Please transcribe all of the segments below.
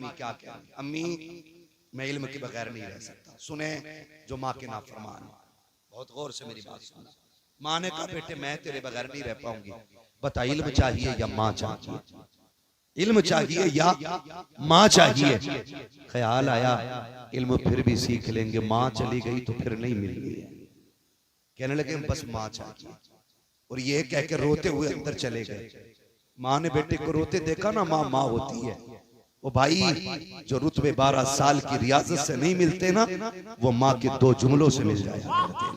Emmy क्या कह रही, अम्मी मैं इल्म के बगैर नहीं रह सकता। सुने जो माँ के नाफरमान, बहुत गौर से मेरी बात सुना। माँ ने कहा बेटे मैं तेरे बगैर नहीं रह पाऊंगी, बता इल्म चाहिए या माँ चाहिए, इल्म चाहिए या माँ चाहिए। ख्याल आया इल्म फिर भी सीख लेंगे, माँ चली गई तो फिर नहीं मिलनी है। कहने लगे बस माँ चाहिए, और ये कह के रोते हुए अंदर चले गए। माँ ने बेटे को रोते देखा ना, माँ माँ होती है। वो भाई जो रुतबे 12 साल की रियाजत से नहीं मिलते ना, वो माँ के 2 जुमलों से मिल जाया करते हैं।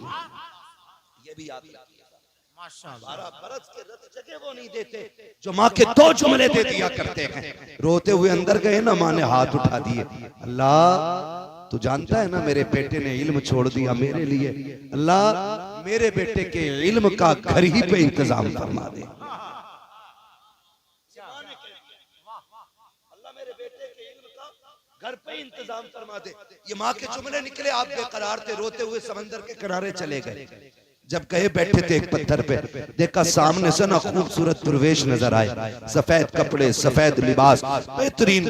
ये भी याद रखिएगा, माशाअल्लाह 12 बरस के रत जगह वो नहीं देते जो माँ के 2 जुमले दे दिया करते हैं। रोते हुए अंदर गए ना, माँ ने हाथ उठा दिए, अल्लाह तू जानता है ना मेरे बेटे ने इल्म छोड़ दिया मेरे लिए, अल्लाह मेरे बेटे के इल्म का घर ही पे इंतजाम फरमा दे। घर पे इंतजाम फरमा दे। ये माँ के जुमले निकले, आप बेकरार थे, रोते हुए समंदर के किनारे चले गए। जब कहे बैठे थे एक पत्थर पे, देखा सामने से ना खूबसूरत दुर्वेश नजर आए, सफेद कपड़े सफेद लिबास, बेहतरीन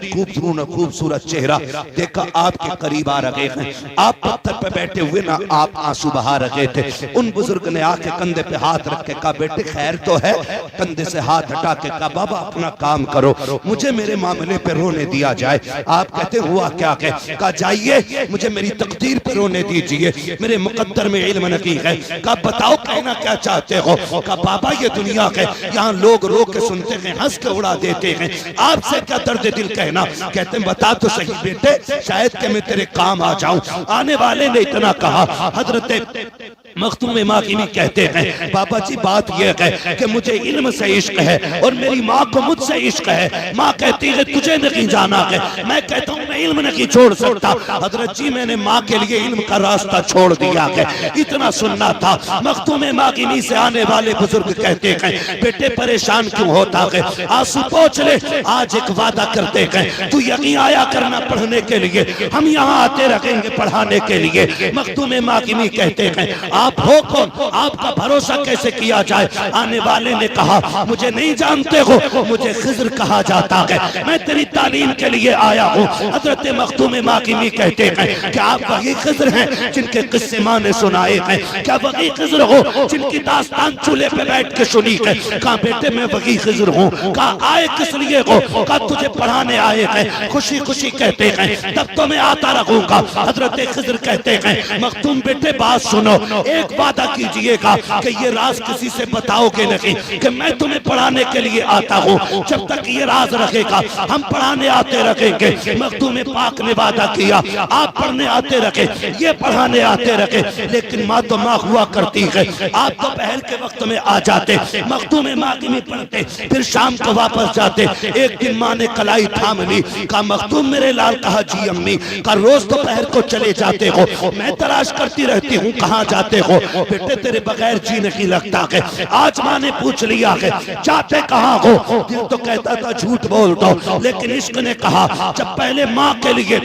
खूबसूरत चेहरा। देखा आपके करीब आ रहे हैं, आप पत्थर पे बैठे हुए ना आप आंसू बहा रहे थे। उन बुजुर्ग ने आके कंधे पे हाथ रख के कहा बेटे खैर तो है, कंधे से हाथ हटा के कहा बाबा अपना काम करो, मुझे मेरे मामले पे रोने दिया जाए। आप कहते हुआ क्या कहा जाइए मुझे मेरी तकदीर पे रोने दीजिए, मेरे मुकद्दर में इल्म नहीं है। कहा बताओ कहना क्या चाहते हो। कहा बाबा ये दुनिया है, यहाँ लोग रो के सुनते हैं, हंस के उड़ा देते हैं, आपसे क्या दर्द दिल कहना। कहते हैं बता तो सही बेटे, शायद कि मैं तेरे काम आ जाऊं। आने वाले ने इतना कहा, हजरत मखदूम माकिनी कहते हैं बाबा जी बात यह है कि मुझे इल्म से इश्क है और मेरी माँ को मुझसे इश्क है। माँ कहती है तुझे नहीं जाना है, मैं कहता हूँ मैं इल्म नहीं छोड़ सकता। हजरत जी मैंने माँ के लिए इल्म का रास्ता छोड़ दिया है, इतना सुनना था। मखदूम माकिनी से आने वाले बुजुर्ग कहते हैं बेटे परेशान क्यों होता है, आंसू पोंछ ले, आज एक वादा करते हैं तू यहीं आया करना पढ़ने के लिए, हम यहाँ आते रहेंगे पढ़ाने के लिए। मखदूम माकिनी कहते हैं आप हो कौन, आपका भरोसा कैसे किया जाए। आने वाले ने कहा मुझे नहीं जानते हो, मुझे खिज़्र कहा जाता है, मैं तेरी तालीम के लिए आया हूँ। हजरत मखदूम माकिनी कहते हैं क्या आप वही खिज़्र हैं जिनके किस्से माँ ने सुनाए हैं, क्या वही खिज़्र हो जिनकी दास्तान चूल्हे पे बैठ के सुनी है। कहा बेटे मैं वही खिज़्र हूँ। कहा आए किस लिए हो, कहा तुझे पढ़ाने आए हैं। खुशी खुशी कहते हैं तब तो मैं आता रहूंगा। हजरत खिज़्र कहते हैं मखदूम बेटे बात सुनो, एक वादा कीजिएगा कि ये राज किसी से बताओगे नहीं कि मैं तुम्हें पढ़ाने के लिए आता हूँ, जब तक ये राज रखेगा हम पढ़ाने आते रखेंगे। मखदूम पाक ने वादा किया आप पढ़ने आते रखे, ये पढ़ाने आते रखे, लेकिन माँ तो माँ हुआ करती है, आप तो पहल के वक्त में आ जाते, मखदूम माकिनी पढ़ते फिर शाम को वापस जाते। एक दिन माँ ने कलाई थाम ली, कहा मखदूम मेरे लाल। कहा जी अम्मी। कहा रोज दोपहर को चले जाते हो, मैं तलाश करती रहती हूँ कहाँ जाते हो, बेटे तेरे बगैर जी नहीं लगता है। आज माँ ने पूछ लिया है जाते कहाँ हो, दिल तो कहता था झूठ बोल दो, लेकिन इश्क ने कहा जब पहले माँ के लिए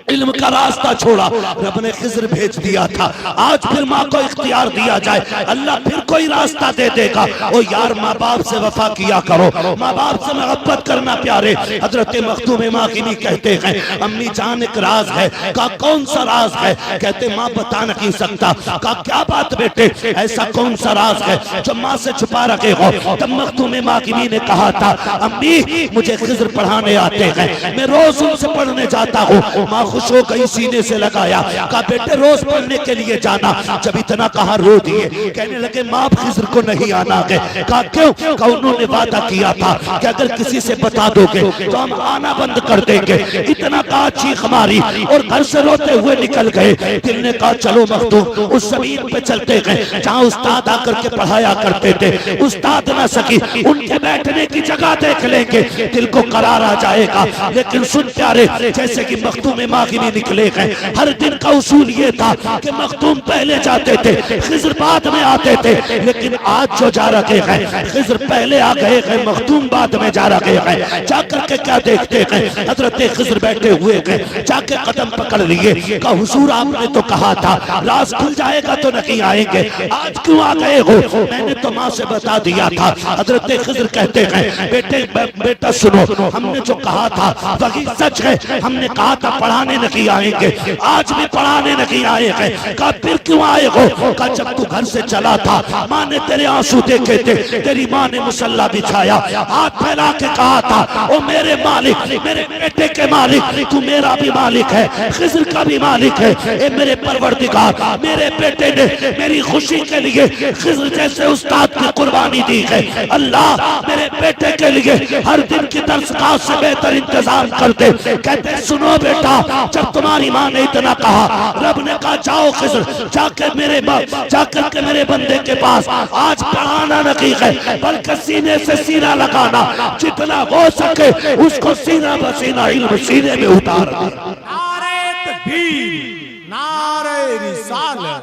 इल्म का रास्ता छोड़ा रब ने खिज़्र भेज दिया था, आज फिर माँ को इख्तियार दिया जाए, अल्लाह फिर कोई रास्ता दे देगा। ओ यार माँ बाप से वफा किया करो, माँ बाप से मोहब्बत करना प्यारे। हजरत मखदूम माकिनी कहते हैं अम्मी जान एक राज है। कहा कौन सा राज है, कहते माँ बता नहीं सकता। कहा क्या बात बेटे, ऐसा कौन सा राज है जो माँ से छुपा रखे हो। तब मखदूम माकिनी ने कहा था अम्मी मुझे खिज़्र पढ़ाने आते हैं, मैं रोज उनसे पढ़ने जाता हूँ। माँ खुश हो गई, सीने से लगाया, कहा बेटे रोज पढ़ने के लिए जाना। जब इतना कहा रो दिए, कहने लगे माँ खिज़्र को नहीं आना है। कहा क्यों, कहा उन्होंने वादा किया था कि अगर किसी से बता दोगे तो हम आना बंद कर देंगे। इतना कहा चीख मारी और घर से रोते हुए निकल गए। दिल ने कहा चलो मखदूम उस जमीन पे चलते गए जहाँ उस्ताद आकर के पढ़ाया करते थे। उस्ताद ना सकी, उनके बैठने की जगह देख लेंगे, दिल को करार आ जाएगा। लेकिन सुन प्यारे, जैसे कि मखदूम माकिनी निकले गए, हर दिन का उसूल ये था कि मखदूम पहले जाते थे, खिज़्र बाद में आते थे। लेकिन आज जो जा रखे हैं खिज़्र पहले आ गए हैं, मखदूम बाद में जा रखे हैं। जाकर के क्या देखते हैं, हजरत खिज़्र बैठे हुए हैं, जाके कदम पकड़ लिए। कहा हुजूर आपने तो कहा था राज खुल जाएगा तो नहीं आएंगे, आज क्यों आ गए हो? मैंने तो माँ से बता दिया था। हजरत खिज़र कहते हैं बेटे बेटा सुनो, हमने जो कहा था वही सच है। हमने कहा था पढ़ाने नहीं आएंगे, आज भी पढ़ाने नहीं आए हैं। कहा फिर क्यों आए हो? कहा जब तू घर से चला था माँ ने तेरे आंसू देखे थे, तेरी माँ ने मुसल्ला बिछाया, हाथ फैला के कहा था ओ मेरे मालिक, मेरे बेटे के मालिक, तू मेरा भी मालिक है, खिज़र का भी मालिक है। ए मेरे परवरदिगार, मेरे बेटे ने मेरी खुशी के लिए खिज़र जैसे उस्ताद की कुर्बानी दी है। अल्लाह मेरे बेटे के लिए हर दिन की दरसगाह से बेहतर इंतजाम कर दे। कहते सुनो बेटा, जब तुम्हारी माँ ने इतना कहा, रब ने कहा जाओ खिज़र, जाकर के मेरे बंदे के पास आज पढ़ाना नहीं है बल्कि सीने से सीना लगाना, जितना हो सके उसको सीना बसीना इल्म सीने में उतार दे। नारे तकबीर, नारे रिसालत,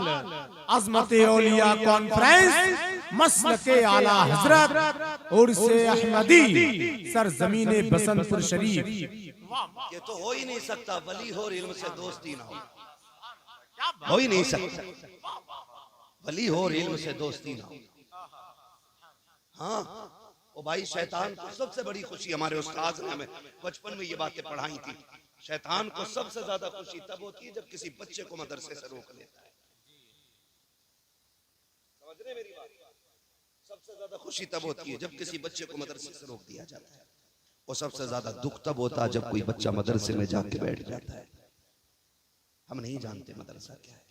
अज़मत औलिया कॉन्फ्रेंस, मसलके आला हजरत उर्से अहमदी, सरजमीने बसंतपुर शरीफ। ये तो हो ही नहीं सकता, वली हो और इल्म से दोस्ती ना हो ही नहीं सकता। वली हो और इल्म से दोस्ती ना हो। हाँ ओ भाई, शैतान को सबसे बड़ी खुशी, हमारे उस्ताद ने हमें बचपन में ये बातें पढ़ाई थी, शैतान को सबसे ज्यादा खुशी तब होती है जब किसी बच्चे को मदरसे से रोक लेता है। समझ रहे मेरी बात? सबसे ज्यादा खुशी तब होती है जब किसी बच्चे को मदरसे से रोक दिया जाता है, और सबसे ज्यादा दुख तब होता है जब कोई बच्चा मदरसे में जाके बैठ जाता है। हम नहीं जानते मदरसा क्या है,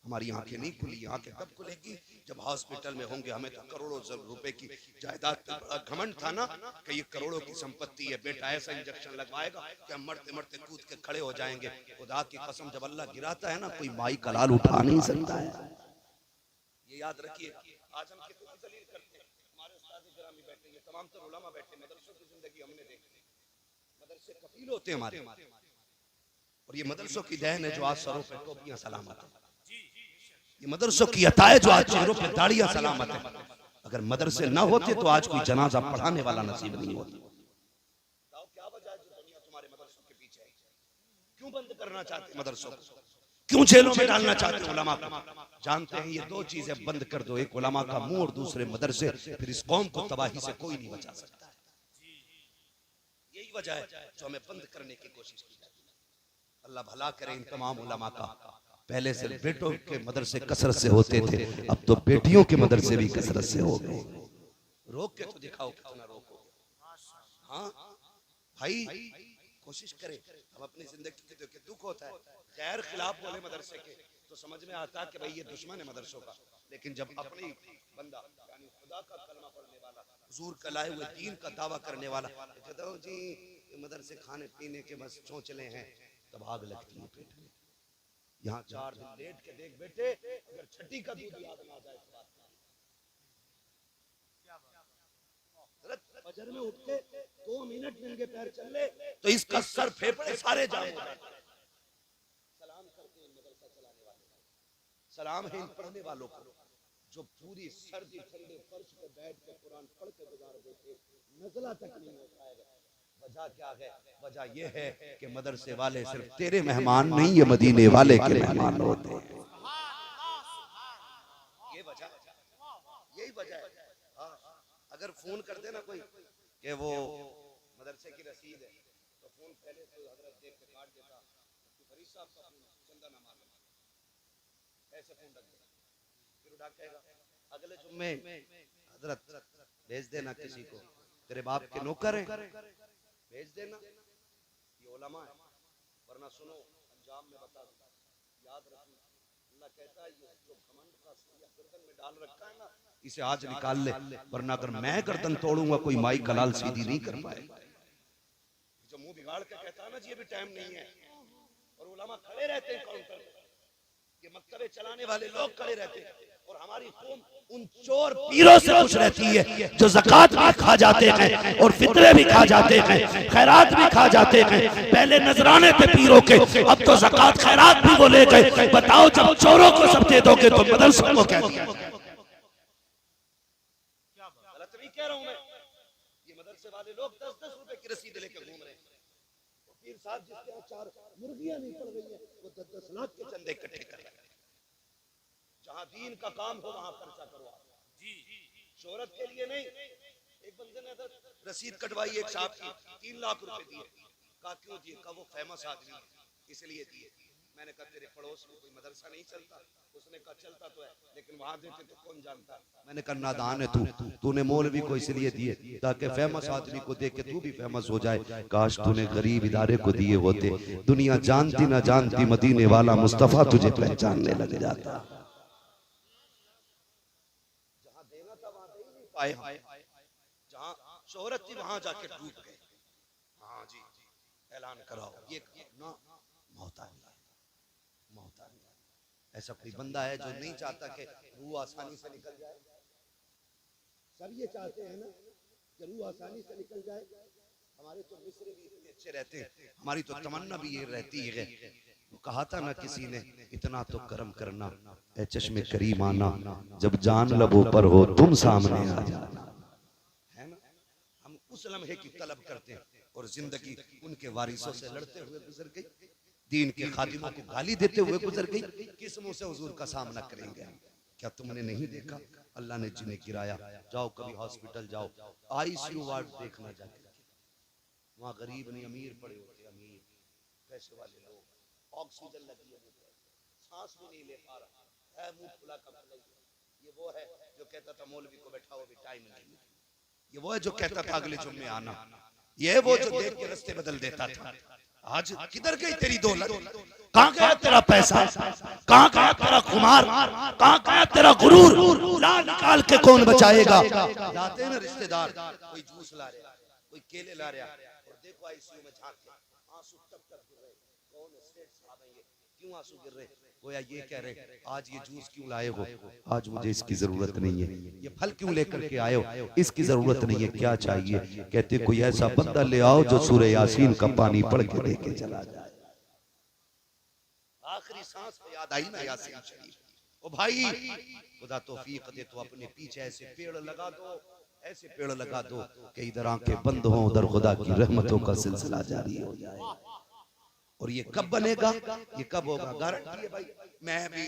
हमारी आंखें नहीं खुली। आंखें कब खुलेगी? जब हॉस्पिटल में होंगे। हमें तो करोड़ों रुपए की जायदाद पर घमंड था ना कि ये करोड़ों की संपत्ति है, बेटा ऐसा इंजेक्शन लगवाएगा कि हम मरते मरते कूद के खड़े हो जाएंगे। खुदा की कसम, जब अल्लाह गिराता है ना, कोई माई का लाल उठा नहीं सकता है। ये याद रखिए। आज हम कितनी जलील करते हैं, हमारे उस्ताद गिरामी बैठे, ये तमाम तर उलमा बैठे, मदरसों की जिंदगी हमने देखी। मदरसे कफील होते हैं हमारे, और ये मदरसों की देन है जो आज सरों पे टोपियां सलामत है। ये मदरसों की अता है जो आज चेहरों पे दाढ़ियां सलामत है। अगर मदरसे ना होते तो आज कोई जनाजा पढ़ाने वाला नसीब नहीं होता। क्या वजह है जो दुनिया तुम्हारे मदरसों के पीछे है? क्यों बंद करना चाहते मदरसों को? क्यों जेलों में डालना चाहते उलमा को? जानते हैं ये दो चीजें बंद कर दो, एक उलमा का मुंह और दूसरे मदरसे, फिर इस कौम को तबाही से कोई नहीं बचा सकता। यही वजह है जो हमें बंद करने की कोशिश की जाती है। अल्लाह भला करे इन तमाम उलमा का। पहले सिर्फ बेटों के मदरसे कसरत से होते थे, अब तो बेटियों के मदरसे भी कसरत से हो गए। रोक के तो दिखाओ कितना रोको। हाँ भाई, कोशिश करें। हम अपनी जिंदगी के दुख होता है, गैर खिलाफ बोले मदरसे के तो समझ में आता है कि भाई ये दुश्मन है मदरसों का। लेकिन जब अपनी बंदा यानी खुदा का कलमा पढ़ने वाला, हुजूर का लाए हुए दीन का दावा करने वाला कहता हूँ जी मदरसे खाने पीने के बस चोंचले हैं, तब आग लगती है पेट में। यहाँ 4 दिन लेट के देख बेटे, अगर छठी का दूध याद ना जाए तो बात नहीं। फजर में उठ के 2 मिनट नंगे पैर चल ले तो इसका सर फेफड़े सारे जाम हो जाते। सलाम करते हैं मदरसा चलाने वाले, सलाम है इन पढ़ने वालों को जो पूरी सर्दी ठंडे फर्श पे बैठ के कुरान पढ़ के गुजार देते, नज़ला तक नहीं हो पाएगा। वजह क्या है? वजह यह है कि मदरसे वाले सिर्फ तेरे मेहमान नहीं, ये मदीने वाले के मेहमान होते हैं। ये वजह, यही वजह है। हाँ, अगर फोन कर दे ना कोई कि वो मदरसे की रसीद है तो फोन पहले तो हजरत देख के काट देता, फरीद साहब का फोन चंदा ना मार, ऐसे फोन रख दे, फिर उठा कहेगा अगले जुम्मे हजरत भेज देना किसी को, तेरे बाप के नौकर हैं भेज देना, ये उलमा है। वरना सुनो अंजाम में बता दूं, याद रखना, अल्लाह कहता है ये जो घमंड का सरिया गर्दन में डाल रखा है ना, इसे आज निकाल ले, वरना अगर मैं गर्दन तोड़ूंगा कोई माई कलाल सीधी नहीं कर पाएगा। जो मुंह बिगाड़ के कहता है ना जी ये भी टाइम नहीं है, और उलमा खड़े रहते हैं काउंटर पे, ये मकतबे चलाने वाले लोग खड़े रहते हैं, और हमारी कौम उन चोर पीरों से खुश रहती है जो ज़कात भी खा जाते हैं और फितरे भी खा जाते हैं, खैरात भी खा जाते हैं। पहले नजराने थे पीरों के, अब तो ज़कात खैरात भी वो ले गए। बताओ जब चोरों को सब दे दोगे तो मदरसों को क्या दिया? गलत नहीं कह रहा हूं मैं, ये मदरसे वाले लोग 10-10 रुपए की रसीद लेके घूम रहे हैं। पीर साहब जिसके यहाँ 4 मुर्गियां नहीं पड़ रही है वो 10-10 लाख के चंदे इकट्ठे कर रहे हैं। जहां दीन का काम हो वहां खर्चा करो आप, शोहरत के लिए नहीं। एक बंदे ने रसीद कटवाई एक साहब की, 3 लाख रुपए दिए। कहा क्यों दिए? कहा वो फेमस आदमी है इसलिए दिए। मैंने कहा तेरे पड़ोस में कोई मदरसा नहीं चलता? उसने कहा चलता तो है लेकिन वहां देते तो कौन जानता। मैंने कहा नादान है तूने मौलवी को इसलिए दिए ताकि फेमस आदमी को देख के तू भी फेमस हो जाए। काश तूने गरीब इदारे को दिए होते, दुनिया जानती ना जानती मदीने वाला मुस्तफा तुझे पहचानने लग जाता। जहां देना था वहां दे ही नहीं पाए, जहां शोहरत थी वहां जाके डूब गए। हाँ जी, ऐलान कराओ ये ना मोहताज ऐसा कोई बंदा है जो नहीं चाहता कि रूह आसानी से निकल जाए? सब ये चाहते हैं ना कि रूह आसानी से निकल जाए। हमारे तो मिस्र भी इतने अच्छे रहते हैं, हमारी तो तमन्ना भी ये रहती है। कहा था ना किसी ने, इतना तो करम करना ए चश्मे करीम आना, जब जान लबों पर हो तुम सामने आ जाना। है ना, हम उस लम्हे की तलब करते हैं और जिंदगी उनके वारिसों से लड़ते हुए गुजर गई, दीन के खादिमों को गाली देते हुए गुजर गई। किस मुंह से हुजूर का सामना करेंगे? क्या तुमने नहीं देखा अल्लाह ने जिन्हें गिराया? जाओ कभी हॉस्पिटल जाओ, आईसीयू वार्ड देखना जाके, वहां गरीब नहीं अमीर पड़े होते, अमीर पैसे वाले लोग, ऑक्सीजन लगी है, सांस भी नहीं ले पा रहा है, मुंह खुला कब खुला। ये वो है जो कहता था मौलवी को बैठाओ भी टाइम नहीं, ये वो है जो कहता था अगले जुम्मे आना, ये है वो जो देख के रास्ते बदल देता था। आज किधर गई तेरी दौलत? कहाँ गया तेरा पैसा? कहाँ गया तेरा खुमार? कहाँ गया तेरा गुरूर? ला निकाल के कौन बचाएगा? जाते हैं ना रिश्तेदार, कोई जूस ला रहा, कोई केले ला रहा, और देखो आईसीयू में झांक के आंसू टप टप गिर रहे। कौन सेठ साहब है ये, क्यों आंसू गिर रहे? गोया ये कह रहे आज ये जूस क्यों लाए हो? आज मुझे इसकी जरूरत नहीं है। ये फल क्यों लेकर के आए हो? इसकी जरूरत नहीं है। क्या चाहिए? कहते कोई ऐसा बंदा ले आओ जो सूरह यासीन का पानी पढ़ के लेके चला जाए। आखिरी सांस पे याद आई ना यासीन शरीफ। ओ भाई खुदा तौफीक दे तो अपने पीछे ऐसे पेड़ लगा दो, ऐसे पेड़ लगा दो कि इधर आंखें बंद हो, उधर खुदा की रहमतों का सिलसिला जारी हो जाए। और ये कब बनेगा? ये कब होगा? गारंटी है भाई। मैं भी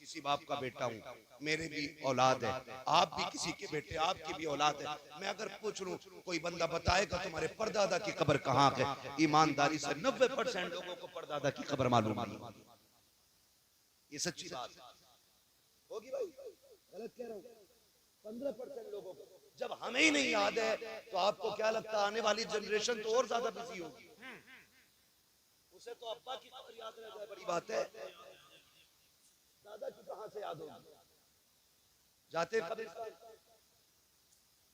किसी बाप का बेटा हूँ, मेरे भी औलाद है, आप भी किसी के बेटे, आपकी भी औलाद है। मैं अगर पूछ लूं कोई बंदा बताएगा तुम्हारे परदादा की कब्र कहाँ है, ईमानदारी से 90% लोगों को परदादा की कब्र मालूम नहीं। ये सच्ची बात होगी भाई, गलत कह रहा हूँ? 15% लोगों को जब हमें ही नहीं याद है तो आपको क्या लगता है आने वाली जनरेशन तो और ज्यादा बिजी होगी? उसे तो अब्बा की खबर याद रह जाए बड़ी बात है, दादा की कहां से याद होगी? जाते कब्रिस्तान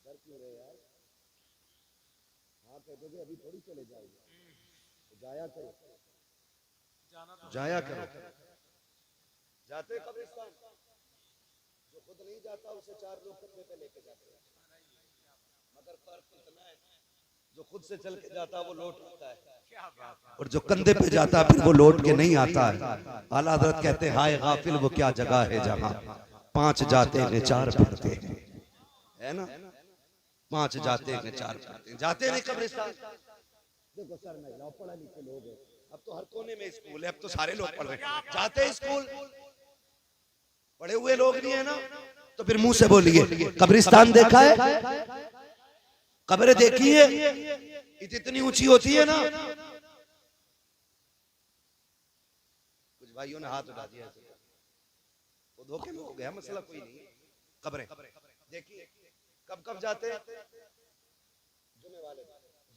डर क्यों रहे यार? हाँ कहते थे अभी थोड़ी चले जाओगे, तो जाया करो, जाया करो। जाते कब्रिस्तान, जो खुद नहीं जाता उसे 4 लोग कंधे पे लेके जाते हैं, मगर फर्क इतना है जो खुद से चल के जाता है वो लौट आता है, और जो कंधे पे जाता है फिर वो लौट के नहीं आता है। आला हज़रत कहते हैं हाय गाफिल वो क्या जगह है जहां 5 जाते हैं 4 फिरते हैं, है ना? 5 जाते हैं 4 फिरते हैं, जाते नहीं कब्रिस्तान। देखो सर महिला पढ़ा लिखे लोग हैं, अब तो हर कोने में स्कूल है, अब तो सारे लोग पढ़ रहे हैं, जाते स्कूल। पढ़े हुए लोग नहीं है ना, तो फिर मुंह से बोलिए कब्रिस्तान देखा है? कब्रें देखी है? इतनी ऊंची होती है ना। कुछ भाइयों ने हाथ उठा दिया, वो धोखे में हो गया, मसला कोई नहीं। कब्रें देखिए, कब कब जाते हैं? जुमे वाले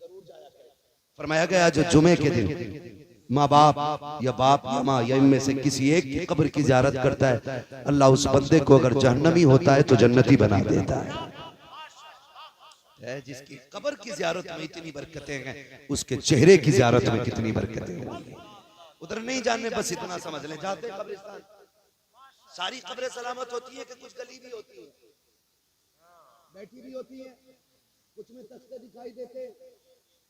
जरूर जाया करें। फरमाया गया जो जुमे के दिन माँ बाप या बाप या माँ या इनमें से किसी एक की कब्र की ज़ियारत करता है, अल्लाह उस बंदे को अगर जहन्नमी होता है तो जन्नती बना देता है। जिसकी कब्र की ज़ियारत में इतनी बरकतें हैं, उसके चेहरे की ज़ियारत में कितनी बरकतें हैं। उधर नहीं जाने, बस इतना समझ लें, जाते कब्रिस्तान। सारी कब्रें सलामत होती है कि कुछ गली भी होती है, बैठी भी होती है, कुछ में तख्ते दिखाई देते,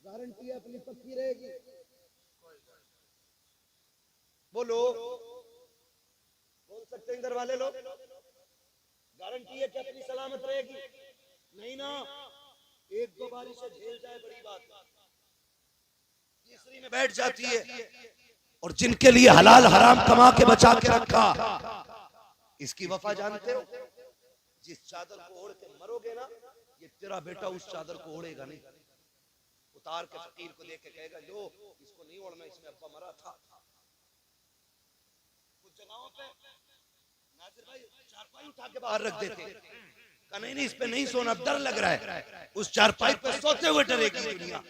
गारंटी है अपनी पक्की रहेगी। बोलो बोल सकते हैं इधर वाले लोग? गारंटी है कि अपनी सलामत रहेगी? नहीं ना, 1-2 बारिशें झेल जाए बड़ी बात, तीसरी में बैठ जाती है। और जिनके लिए हलाल हराम कमा के बचा के रखा, इसकी वफा जानते हो? जिस चादर को ओढ़ के मरोगे ना, ये तेरा बेटा उस चादर को ओढ़ेगा नहीं। उतार के फकीर को देख के कहेगा लो इसको नहीं ओढ़ना, इसमें अब्बा मरा था। कुछ जगहों पे नासिर भाई चारपाई उठा के बाहर रख देते, कहा नहीं इस पे नहीं सोना, डर लग रहा है। उस चारपाई पे सोते हुए डरेगी दुनिया।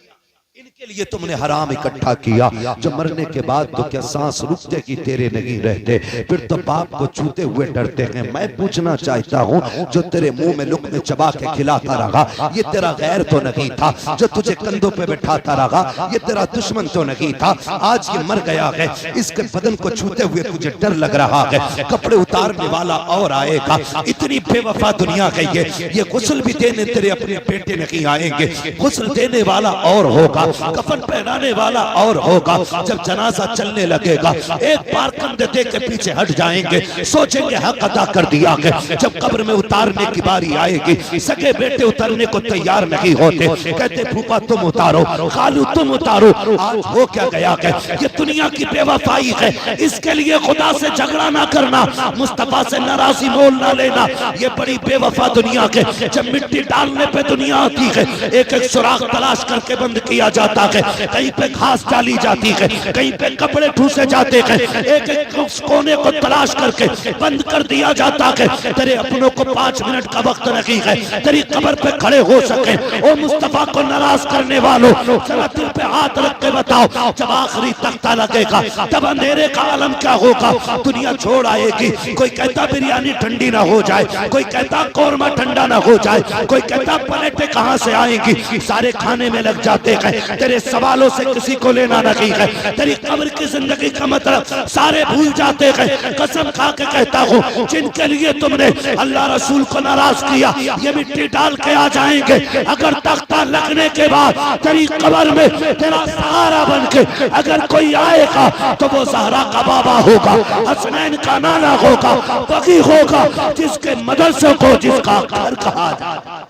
इनके लिए तुमने हराम इकट्ठा किया, जो मरने के बाद तो क्या सांस रुकते कि तेरे नहीं रहते, फिर तो बाप को छूते हुए डरते हैं। मैं पूछना चाहता हूँ, जो तेरे मुंह में लुक़्मे चबा के खिलाता रहा, ये तेरा गैर तो नहीं था? जो तुझे कंधों पे बैठाता रहा, ये तेरा दुश्मन तो नहीं था? आज ये मर गया है, इसके बदन को छूते हुए तुझे डर लग रहा है। कपड़े उतारने वाला और आएगा। इतनी बेवफा दुनिया गई है, ये गुस्ल भी देने तेरे अपने बेटे नहीं आएंगे। गुस्ल देने वाला और होगा, कफन पहनाने वाला और होगा। जब जनाजा चलने लगेगा, एक बार कंधे दे के पीछे हट जाएंगे, सोचेंगे हक अदा कर दिया है। जब कब्र में उतारने की बारी आएगी, सगे बेटे उतरने को तैयार नहीं होते, कहते फूफा तुम उतारो, खालू तुम उतारो। आज हो क्या गया है? ये दुनिया की बेवफाई है। इसके लिए खुदा से झगड़ा ना करना, मुस्तफा से नाराजी मोल ना लेना। ये बड़ी बेवफा दुनिया के, जब मिट्टी डालने पे दुनिया आती है, एक एक सुराख तलाश करके बंद किया जाता है। कहीं पे घास डाली जाती है, कहीं पे कपड़े ठूसे जाते हैं, एक एक कोने को तलाश करके बंद कर दिया जाता है। तेरे अपनों को 5 मिनट का वक्त नहीं है तेरी कब्र पे खड़े हो सके। ओ मुस्तफा को नाराज करने वालों, जरा दिल पे हाथ रख के बताओ, जब आखिरी तख्ता लगेगा तब अंधेरे का आलम क्या होगा? दुनिया छोड़ आएगी। कोई कहता बिरयानी ठंडी ना हो जाए, कोई कहता कौरमा ठंडा ना हो जाए, कोई कहता प्लेटें कहां से आएंगी, सारे खाने में लग जाते हैं। तेरे सवालों से किसी को लेना नहीं है। तेरी कब्र की जिंदगी का मतलब सारे भूल जाते हैं। कसम खा के कहता हूँ, जिनके लिए तुमने अल्लाह रसूल को नाराज किया, ये मिट्टी डाल के आ जाएंगे। अगर तख्ता लगने के बाद तेरी कब्र में तेरा सहारा बन के अगर कोई आएगा, तो वो ज़हरा का बाबा होगा, हसनैन का नाना होगा, बगी होगा, जिसके मदरसे को जिसका घर कहा जाता।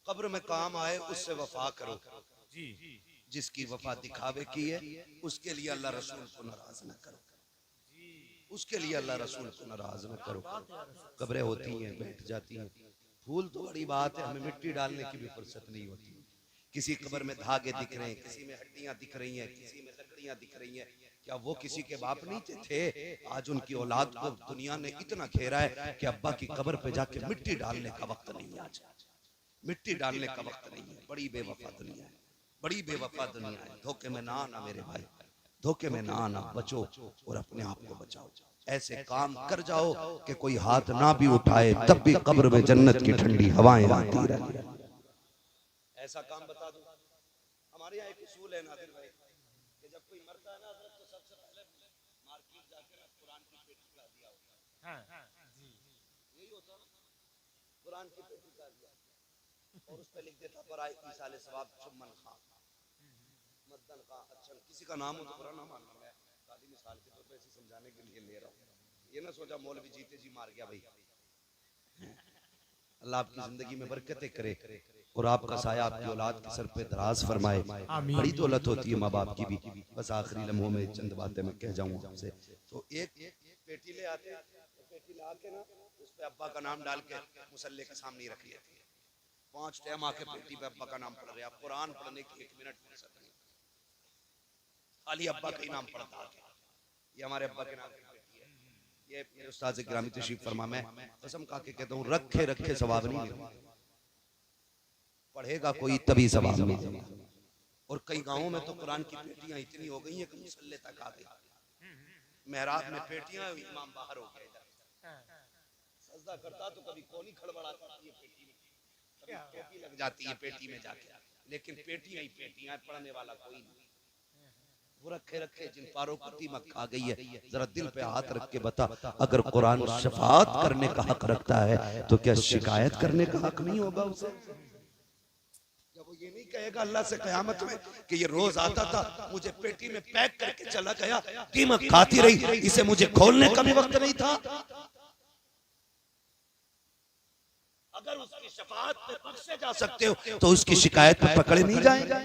कब्र में काम आए उससे वफा करो। जिसकी वफा दिखावे की है, उसके लिए अल्लाह रसूल को नाराज न करो। उसके लिए अल्लाह रसूल को नाराज न करो। कब्रें होती हैं, बैठ जाती हैं। फूल तो बड़ी बात है, हमें मिट्टी डालने की भी फुर्सत नहीं होती। किसी कब्र में धागे दिख रहे हैं, किसी में हड्डियां दिख रही हैं, किसी में लकड़ियां दिख रही हैं। क्या वो किसी के बाप नहीं थे? आज उनकी औलाद को दुनिया ने इतना घेरा है कि अब्बा की कब्र पे जाके मिट्टी डालने का वक्त नहीं है। आज मिट्टी डालने का वक्त नहीं है। बड़ी बेवफा दुनिया है, बड़ी बेवफा दुनिया है। धोखे में ना आना मेरे भाई, धोखे में ना आना, बचो और अपने आप को बचाओ। ऐसे काम कर जाओ कि कोई हाथ ना भी उठाए, तब भी कब्र में जन्नत की ठंडी हवाएं आती रहे। ऐसा काम बता दूं, हमारे यहाँ एक उसूल है नादिर भाई, कि जब कोई मरता है ना तो सबसे पहले मार्केट जाकर कुरान की पेटी का दिया होता है। यही होता है ना, कुरान की पेटी का दिया और उस पर लिख देता बराए ईसाले सवाब चुम्मन खां मद्दन खां। अच्छा किसी का नाम हो तो बुरा ना मानना, मैं खाली मिसाल के तौर पे ऐसे समझाने के लिए ले रहा हूँ। ये ना सोचा मौलवी जीते जी मार गया भाई। अल्लाह आपकी जिंदगी में बरकतें करे और आपका साया आपकी औलाद के सर पे दराज फरमाए। बड़ी दौलत होती है माँ बाप की भी। बस आखिरी लम्हों में चंद बातें मैं कह जाऊँ आपसे। तो एक पेटी ले आते, पेटी ला के ना उस पे अब्बा का नाम डाल के मुसल्ले के सामने रख लेते हैं। 5 टाइम आके पेटी पे अब्बा का नाम पढ़ रहे। आप कुरान पढ़ने की 1 मिनट फुर्सत नहीं, खाली अब्बा का ही नाम पढ़ता है। ये हमारे अब्बा के नाम की पेटी है। ये मेरे उस्ताद गिरामी तशरीफ फरमा, मैं कसम खा के कहता हूँ, रखे रखे सवाब नहीं है। पढ़ेगा कोई तभी सवाब मिलेगा। और कई गांवों में तो कुरान की पेटियां इतनी हो गई हैं कि मुसल्ले तक आ गई। मेहराब में पेटियां, इमाम बाहर हो गए, सजदा करता तो कभी कोनी खड़बड़ाता है पेटी में, कभी टोपी लग जाती है पेटी में जाके। लेकिन पेटियां ही पेटियां, पढ़ने वाला कोई नहीं। वो रखे रखे जिन पारों को दीमक आ गई है। जरा दिल पे हाथ रख के बता, अगर कुरान शफाअत करने का हक रखता है तो क्या शिकायत करने का हक नहीं होगा उसे? जब वो ये नहीं कहेगा अल्लाह से कयामत में कि ये रोज आता था, मुझे पेटी में पैक करके चला गया, कीमत खाती रही, इसे मुझे खोलने का भी वक्त नहीं था। अगर उसकी शफाअत में बख्शे जा सकते हो तो उसकी शिकायत में पकड़े नहीं जाएंगे।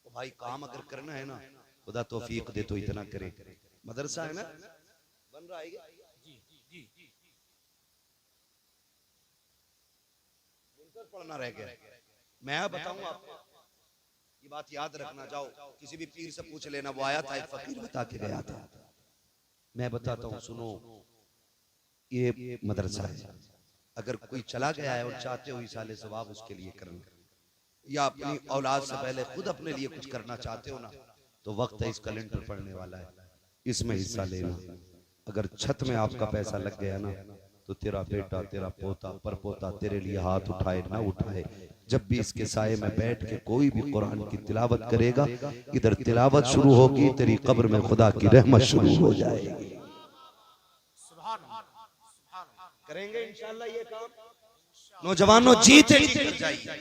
तो भाई काम अगर करना है ना, खुदा तौफीक दे तो इतना करे। मदरसा है ना बन रहा है, पढ़ना रह गया। मैं बताऊं आपको, ये बात याद रखना, जाओ किसी भी पीर से पूछ लेना, वो आया था एक फकीर बता के गया था। मैं बताता हूँ, सुनो, ये मदरसा है, अगर कोई चला गया है और चाहते हो इसाले सवाब उसके लिए करना, या अपनी औलाद से पहले खुद अपने लिए कुछ करना चाहते हो ना, तो वक्त है इस कैलेंडर पढ़ने वाला है, इसमें हिस्सा लेना। अगर छत में आपका पैसा लग गया ना, तो तेरा बेटा, तेरा पोता, परपोता तेरे लिए हाथ उठाए ना उठाए, जब भी इसके साये में बैठ के कोई भी कुरान की तिलावत करेगा, इधर तिलावत शुरू होगी, तेरी कब्र में खुदा की रहमत शुरू हो जाएगी। करेंगे इंशाअल्लाह ये काम। नौजवानों जीते जी कर जाइए,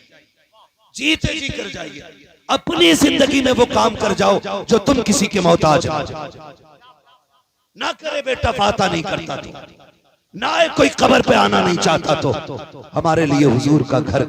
जीते जी कर जाइए, अपनी जिंदगी में वो काम कर जाओ जो तुम किसी के मोहताज ना करे। बेटा फाता नहीं करता था, ना कोई कब्र पे आना नहीं चाहता, तो हमारे लिए हुजूर का घर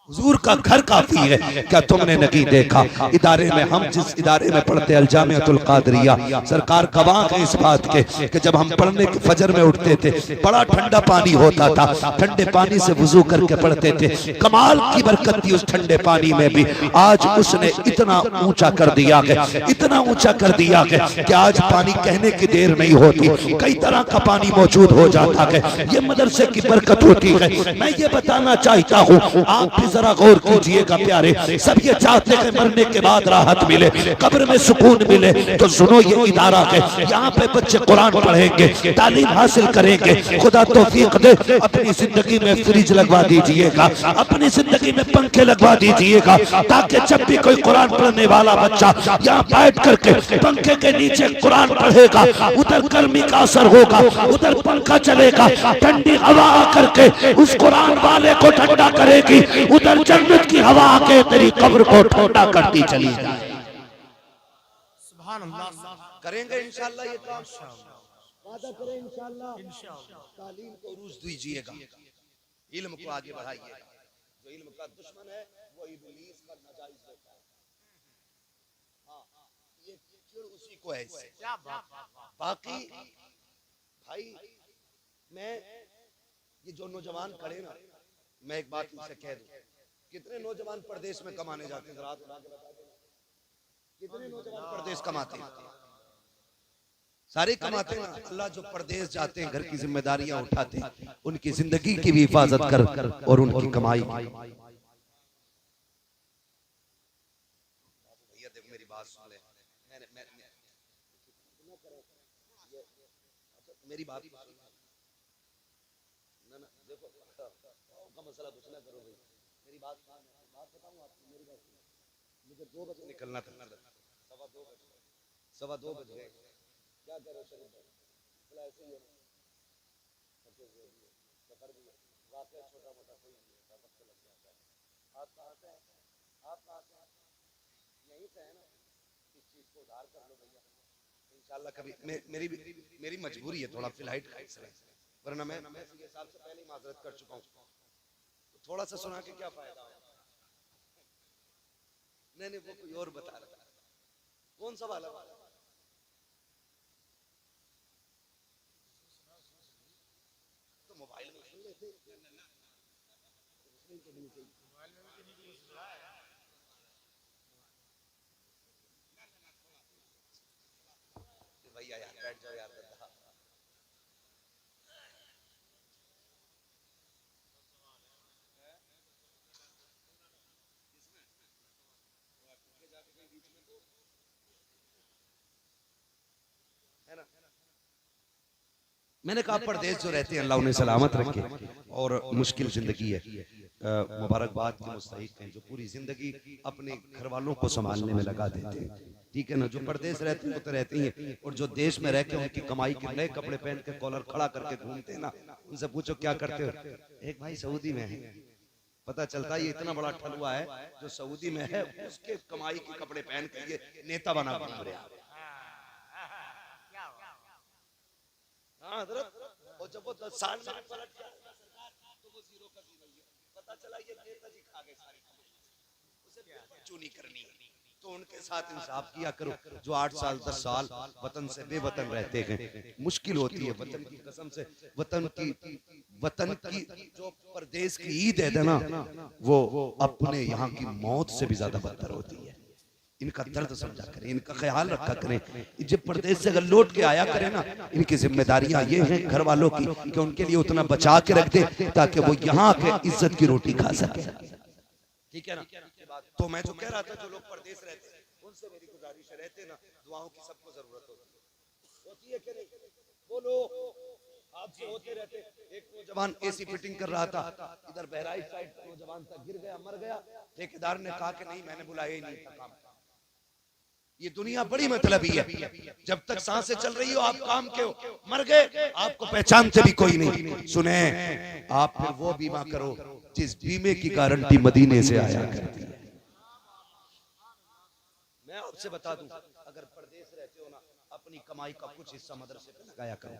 हुजूर का घर काफी है। क्या तुमने नहीं देखा इदारे में, हम जिस इदारे में पढ़ते अल-जामिअतुल कादरिया, सरकार गवाह है इस बात के कि जब हम पढ़ने के फजर में उठते थे, बड़ा ठंडा पानी होता था, ठंडे पानी से वुजू करके पढ़ते थे। कमाल की बरकत थी उस ठंडे पानी में भी। आज उसने इतना ऊंचा कर दिया है, इतना ऊंचा कर दिया है कि आज पानी कहने की देर नहीं होती, कई तरह का पानी मौजूद हो जाता है। ये मदरसे की बरकत होती है। मैं ये बताना चाहता हूँ, आप जरा गौर कीजिएगा प्यारे, सब ये चाहते हैं मरने के बाद राहत मिले, कब्र में सुकून मिले, तो सुनो ये इदारा है, यहाँ पे बच्चे कुरान पढ़ेंगे, तालीम हासिल करेंगे। खुदा तौफीक दे, अपनी जिंदगी में फ्रिज लगवा दीजिएगा, अपनी जिंदगी में पंखे लगवा दीजिएगा, ताकि जब भी कोई कुरान पढ़ने वाला बच्चा यहाँ बैठ करके पंखे के नीचे कुरान पढ़ेगा, उधर गर्मी का असर होगा, उधर पंखा चलेगा, ठंडी हवा करके उस कुरान वाले को ठंडा करेगी, उधर जन्नत की हवा आके तेरी कब्र को ठंडा करती चली जाए। सुभान अल्लाह। करेंगे इंशाअल्लाह ये काम, वादा करें इंशाअल्लाह। तालीम को उरूज दीजिएगा, इल्म को आगे बढ़ाइएगा। जो इल्म का दुश्मन है वो इब्लीस का नाजायज बेटा है। हाँ, ये चिड़ उसी को है इससे। बाकी भाई, मैं ये जो नौजवान खड़े ना, मैं एक बात इनसे कह दूं, कितने नौजवान परदेश में कमाने जाते हैं, रात उठा के बता देना, कितने नौजवान परदेश कमाते हैं? सारे कमाते हैं ना। अल्लाह जो परदेश जाते हैं, घर की जिम्मेदारियां उठाते हैं, उनकी जिंदगी की भी हिफाजत कर और उनकी कमाई। भैया देखो मेरी बात सुन ले, मेरी बात ना देखो का मसला कुछ ना करो भाई, मेरी बात बताऊं आपको, मेरी बात मुझे 2 बजे निकलना था, सवा दो बजे क्या करो शरीफ भाई, बोला ऐसे ही है सफर भी वाकई छोटा मोटा कोई वक्त लग जाता है। आप कहाँ से हैं? आप कहाँ से हैं? यहीं से है ना, इस चीज को उधार कर लो भैया इंशाल्लाह। कभी मेरी मजबूरी है थोड़ा फ्लाइट का इसलिए, वरना मैं ये साल से पहले ही माजरत कर चुका हूँ, तो थोड़ा सा सुना के क्या फायदा। नहीं वो कोई और बता रहा था, कौन सा वाला? तो मोबाइल में सुन लेते, भैया यार बैठ जाओ यार। मैंने कहा परदेश जो रहते हैं अल्लाह उन्हें सलामत रखे, और मुश्किल जिंदगी है, मुबारकबाद के मुस्तहिक हैं जो पूरी जिंदगी अपने घर वालों को संभालने में लगा देते हैं, ठीक है ना। जो परदेश रहते हैं वो तो रहते ही हैं, और जो देश में रह के उनकी कमाई के नए कपड़े पहन के कॉलर खड़ा करके घूमते हैं ना, उनसे पूछो क्या करते हो। एक भाई सऊदी में है, पता चलता है ये इतना बड़ा ठलुआ है जो सऊदी में है, उसके कमाई के कपड़े पहन के ये नेता बना घूम रहा है। हाँ हजरत, और जब वो 10 साल में पलट गया तो वो जीरो का जीरो ही है। पता चला ये नेताजी खा गए सारी, उसे चुनी करनी है, तो उनके साथ इंसाफ किया करो। जो 8 साल 10 साल वतन से बेवतन रहते हैं, मुश्किल होती है वतन की कसम से। वतन की जो परदेश की ईद है ना, वो अपने यहाँ की मौत से भी ज्यादा बदतर होती है। इनका दर्द समझा करें, इनका ख्याल रखा करें। जब परदेश से अगर लौट के आया करें ना, इनकी जिम्मेदारियां ये हैं घर वालों की कि उनके लिए उतना बचा के रख दे ताकि वो यहाँ के इज्जत की रोटी खा सके, ठीक है ना। तो मैं जो कह रहा था, जो लोग परदेश रहते हैं उनसे मेरी गुजारिश रहते ना, दुआओं की सबको जरूरत होती है कि नहीं? बोलो, आपसे होते रहते। एक नौजवान एसी फिटिंग कर रहा था, इधर बहराइच साइड नौजवान था, गिर गया, मर गया। ठेकेदार ने कहा कि नहीं, मैंने बुलाया ही नहीं था काम। ये दुनिया बड़ी मतलबी है, जब तक सांसें चल रही हो आप काम के हो, मर गए आपको पहचानते भी कोई नहीं। सुने, आप फिर वो बीमा करो जिस बीमे की गारंटी मदीने से आया करती है। मैं आपसे बता दूं, अगर परदेश रहते हो ना, अपनी कमाई का कुछ हिस्सा मदरसे पे लगाया करो,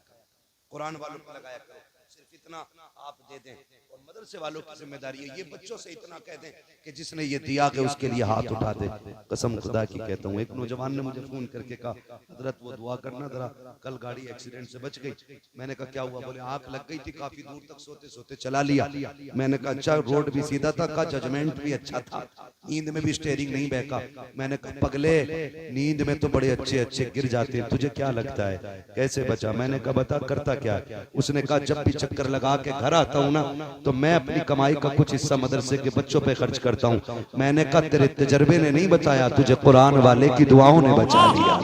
कुरान वालों पे लगाया करो। सिर्फ इतना आप दे दें, और मदरसे वालों की जिम्मेदारी है ये बच्चों से इतना कह दें कि जिसने ये दिया कि उसके लिए हाथ उठा दे। कसम खुदा की कहता हूँ, एक नौजवान ने मुझे फोन करके कहा, हजरत वो दुआ करना जरा, कल गाड़ी एक्सीडेंट से बच गई। मैंने कहा क्या हुआ? बोले आंख लग गई थी, काफी दूर तक सोते सोते चला लिया। मैंने कहा अच्छा, रोड भी सीधा था? कहा जजमेंट भी अच्छा था, नींद में भी स्टेयरिंग नहीं बहका। मैंने कहा पगले, नींद में तो बड़े अच्छे अच्छे गिर जाते हैं, तुझे क्या लगता है कैसे बचा? मैंने कहा बता करता क्या? उसने कहा जब भी चक्कर लगा के घर आता हूँ ना, तो मैं अपनी कमाई का कुछ हिस्सा मदरसे के बच्चों पे खर्च करता हूँ। मैंने कहा तेरे तजर्बे ने नहीं बताया, तुझे कुरान वाले की दुआओं ने बचा लिया।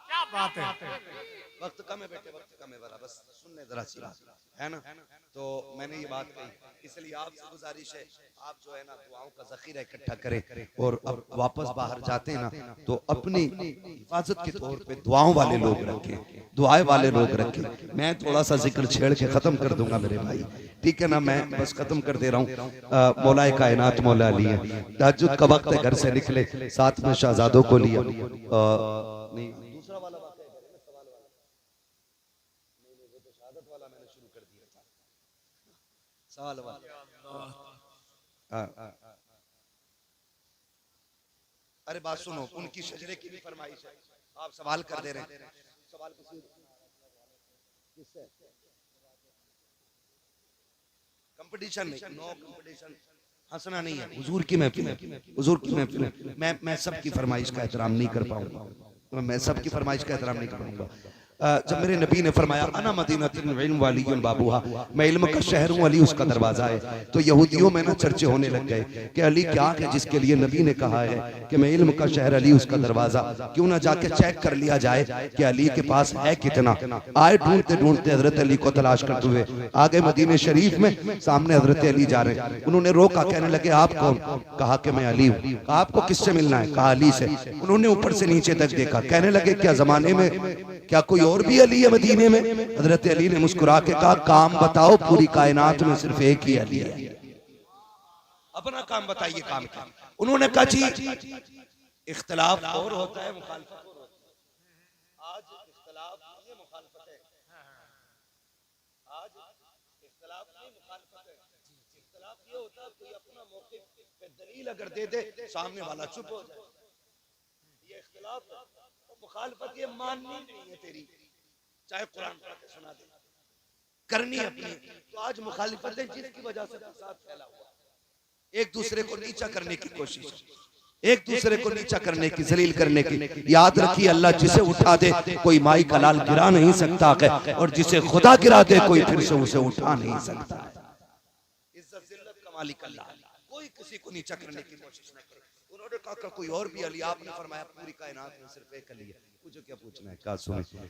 क्या बात है। वक्त कम है बेटे, वक्त कम है, बस सुनने जरा सी है ना। तो मैंने ये बात कही, इसलिए आपसे गुजारिश है, आप जो है ना दुआओं का जखीरा इकट्ठा करें, और अब वापस बाहर जाते हैं ना तो अपनी हिफाजत के तौर पे दुआओं वाले लोग रखें, दुआएं वाले लोग रखें। मैं थोड़ा सा जिक्र छेड़ के खत्म कर दूंगा मेरे भाई, ठीक है ना। मैं बस खत्म कर दे रहा हूँ। मौलाए कायनात मौला अली है, तहज्जुद का वक्त है, घर से निकले, साथ में शहजादों को लिया। नहीं, दूसरा वाला वाक़या करें ना, सवाल वाला नहीं, वो तो शहादत वाला मैंने शुरू कर दिया था, सवाल वाला। अरे बात सुनो, उनकी शजरे की भी फरमाइश है, आप सवाल कर दे रहे हैं। सवाल किससे? कंपटीशन नहीं, नो कंपटीशन, हंसना नहीं है। हुजूर की महफिल है, हुजूर की महफिल है। मैं सबकी फरमाइश का एहतराम नहीं कर पाऊंगा, मैं सबकी फरमाइश का एहतराम नहीं कर पाऊंगा। जब मेरे नबी ने फरमाया अना मदीनतुल इल्म वाली बाबूहा, मैं इल्म का शहर हूँ, अली उसका दरवाजा है, तो यहूदियों में ना चर्चे होने लग गए कि अली क्या है जिसके लिए नबी ने कहा है कि मैं इल्म का शहर, अली उसका दरवाजा। क्यों ना जाके चेक कर लिया जाए कि अली के पास है कितना। आए ढूंढते ढूंढते हजरत अली को तलाश करते हुए आगे मदीने शरीफ में, सामने हजरत अली जा रहे हैं। उन्होंने रोका, कहने लगे आप कौन? कहा कि मैं अली हूँ। कहा आपको किससे मिलना है? कहा अली से। उन्होंने ऊपर से नीचे तक देखा, कहने लगे क्या जमाने में क्या कोई और भी अली है मदीने में? हजरत अली ने मुस्कुरा के कहा काम बताओ, पूरी कायनात में सिर्फ एक ही अली है, अपना काम बताइए, काम क्या? उन्होंने कहा जी इख्तिलाफ और होता है, मुखालफत और होती है। आज इख्तिलाफ नहीं, मुखालफत है। आज इख्तिलाफ नहीं, मुखालफत है। इख्तिलाफ ये होता है कोई अपना मौक़िफ़ पे दलील अगर दे दे, सामने वाला चुप हो जाए, ये इख्तिलाफ है। मुखालफत ये माननी नहीं है तेरी, चाहे कुरान पढ़ के सुना दे, करनी अपनी। तो आज मुखालिफत है जिसकी वजह से फसाद फैला हुआ, एक दूसरे को नीचा करने की कोशिश, एक दूसरे को नीचा करने की, जलील करने की। याद रखिए अल्लाह जिसे उठा दे कोई माई का लाल गिरा नहीं सकता है, और जिसे खुदा गिरा दे कोई फिर से उसे उठा नहीं सकता है। इज्जत जिल्लत का मालिक अल्लाह, कोई किसी को नीचा करने की कोशिश न करे। उन्होंने कहा कोई और भी अली, आपने फरमाया पूरी कायनात में सिर्फ एक अली है। पूछो क्या पूछना है? कहा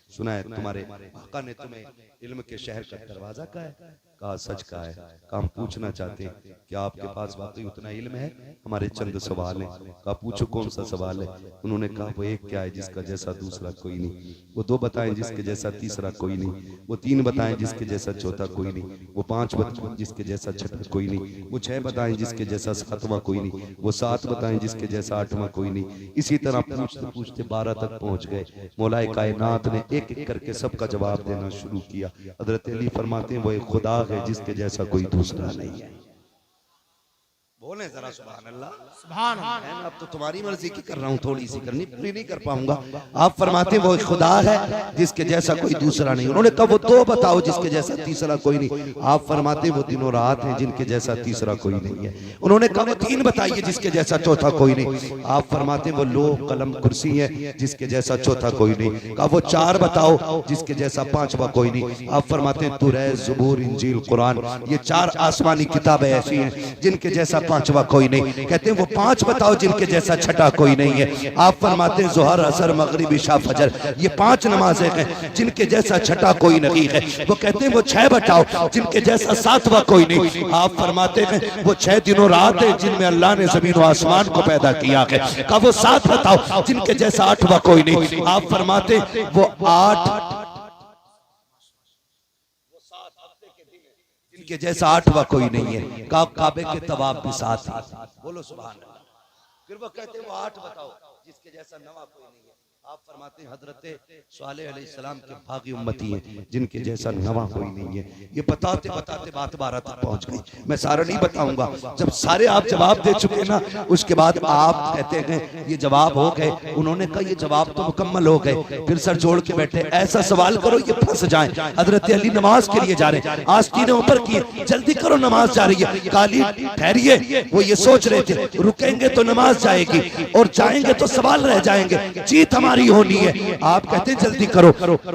सुना है तुम्हारे आका ने तुम्हें इल्म के शहर का दरवाजा कहा है। कहा सच कहा है। कहा हम पूछना चाहते हैं क्या आपके पास वाकई उतना इल्म है? हमारे चंद सवाल हैं। कहा पूछो कौन सा सवाल है? उन्होंने कहा वो एक क्या है जिसका जैसा दूसरा कोई नहीं, वो दो बताएं जिसके जैसा तीसरा कोई नहीं, वो तीन बताएं जिसके जैसा चौथा कोई नहीं, वो पांच बताएं जिसके जैसा छठा कोई नहीं, वो छह बताएं जिसके जैसा सातवां कोई नहीं, वो सात बताएं जिसके जैसा आठवां कोई नहीं। इसी तरह पूछते पूछते 12 तक पहुंच गए। मौलाए कायनात ने एक एक करके सबका जवाब देना शुरू किया। हजरत अली फरमाते हैं वो एक खुदा है जिसके जैसा कोई दूसरा नहीं है। बोले जरा सुभान अल्लाह। सुभान अल्लाह। अब तो तुम्हारी मर्जी की कर रहा हूँ, थोड़ी सी करनी, पूरी नहीं कर पाऊंगा। आप फरमाते हैं वो एक खुदा है जिसके जैसा कोई दूसरा नहीं। उन्होंने कहा वो दो बताओ जिसके जैसा तीसरा कोई नहीं। आप फरमाते हैं वो दिनों रात है जिनके जैसा तीसरा कोई नहीं है। उन्होंने कहा वो तीन बताइए जिसके जैसा चौथा कोई नहीं। आप फरमाते हैं वो लोह कलम कुर्सी है जिसके जैसा चौथा कोई नहीं। कहा वो चार बताओ जिसके जैसा पांचवा कोई नहीं। आप फरमाते हैं तुरह ज़बूर इंजील कुरान, ये चार आसमानी किताबें ऐसी हैं जिनके जैसा पांचवा कोई नहीं। कहते हैं वो पांच बताओ जिनके जैसा छठा कोई नहीं है। आप फरमाते हैं ज़ोहर असर मगरिब इशा फजर, ये पांच नमाजें हैं जिनके जैसा छठा कोई नहीं है। वो कहते हैं वो छह बताओ जिनके जैसा सातवां कोई नहीं। आप फरमाते हैं वो 6 दिनों रात है जिनमें अल्लाह ने जमीन और आसमान को पैदा किया है। कहा वो 7 बताओ जिनके जैसा आठवां कोई नहीं। आप फरमाते वो 8 के जैसा आठवां कोई नहीं है। काबे के तवाफ भी साथ है। बोलो सुभान अल्लाह। फिर वो कहते हैं वो 8 बताओ जिसके जैसा नवा कोई नहीं है। आप फरमाते हैं हजरत सालेह अलैहिस्सलाम के भागी उम्मती हैं जिनके जैसा नवा कोई नहीं है। ये बताते बताते बात 12 तक पहुंच गई। मैं सारा नहीं बताऊंगा। जब सारे आप जवाब दे चुके ना, उसके बाद आप कहते हैं ये जवाब हो गए। उन्होंने कहा ये जवाब तो मुकम्मल हो गए। फिर सर जोड़ के बैठे, ऐसा सवाल करो ये फंस जाएं। हजरत अली नमाज के लिए जा रहे, आस्तीनें ऊपर किए, जल्दी करो नमाज जा रही है। काली ठहरिए, वो ये सोच रहे थे रुकेंगे तो नमाज जाएगी और जाएंगे तो सवाल रह जाएंगे, जीत हमारी होनी है। आप कहते हैं जल्दी करो।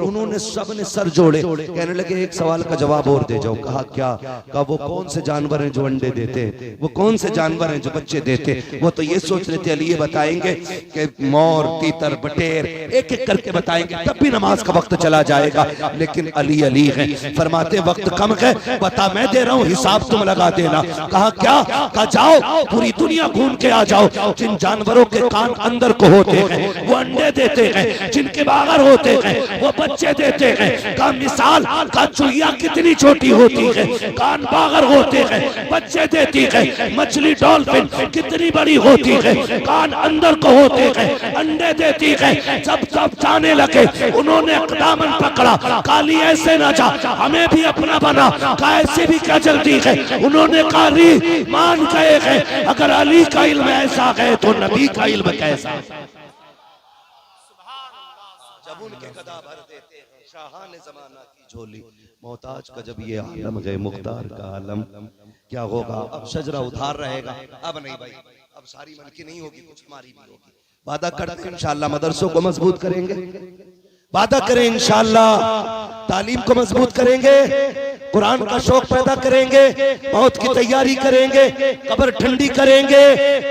उन्होंने सबने सर जोड़े, कहने लगे एक सवाल का जवाब और दे जाओ। कहा क्या? कहा वो कौन से जानवर हैं जो अंडे देते हैं, वो कौन से जानवर हैं जो बच्चे देते हैं? वो तो ये सोच रहे थे अली ये बताएंगे कि मोर, तीतर, बटेर, एक एक करके बताएंगे, तब भी नमाज का वक्त चला जाएगा। लेकिन अली अली है, फरमाते वक्त कम है, बता मैं दे रहा हूँ, हिसाब तुम लगा देना। कहा क्या? कहा जाओ पूरी दुनिया घूम के आ जाओ, जिन जानवरों के कान अंदर को होते हैं वो अंडे देते हैं, जिनके बागर होते हैं वो बच्चे देते हैं। का मिसाल का चुहिया कितनी छोटी होती है, कान बागर होते हैं, बच्चे देती है। मछली डॉल्फिन कितनी बड़ी होती है, कान अंदर को होते हैं, अंडे देती है। जब सब जाने लगे उन्होंने दामन पकड़ा, काली ऐसे ना जा, हमें भी अपना बना। का ऐसे भी क्या जल्दी है? उन्होंने कहा अली मान गए हैं, अगर अली का इल्म ऐसा है तो नबी का इल्म कैसा? जब उनके गदा भर देते हैं शाहाने ज़माना की झोली, मोहताज का जब ये आलम गए मुख्तार का आलम, क्या होगा? अब शजरा उधार रहेगा। अब नहीं भाई, अब सारी मन की नहीं होगी, कुछ हमारी भी होगी। वादा करते हैं इंशाअल्लाह मदरसों को मजबूत करेंगे, वादा करें इंशाअल्लाह तालीम को मजबूत करेंगे, कुरान का शौक पैदा करेंगे, मौत की तैयारी करेंगे, कब्र ठंडी करेंगे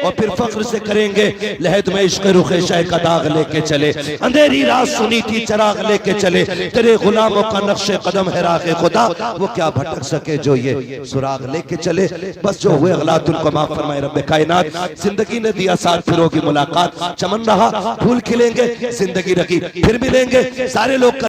और फिर फख्र से करेंगे लहद में इश्क़ रुख़े शाह का दाग लेके चले, अंधेरी रात सुनी थी चराग लेके चले, तेरे गुलामों का नक्शे कदम है राग़े खुदा, वो क्या भटक सके जो ये सुराग लेके चले। बस जो हुए गलत उनको माफ फरमाए रब्बे कायनात। जिंदगी ने दिया साथ फिरों की मुलाकात, चमन रहा फूल खिलेंगे, जिंदगी रखी फिर मिलेंगे। सारे लोग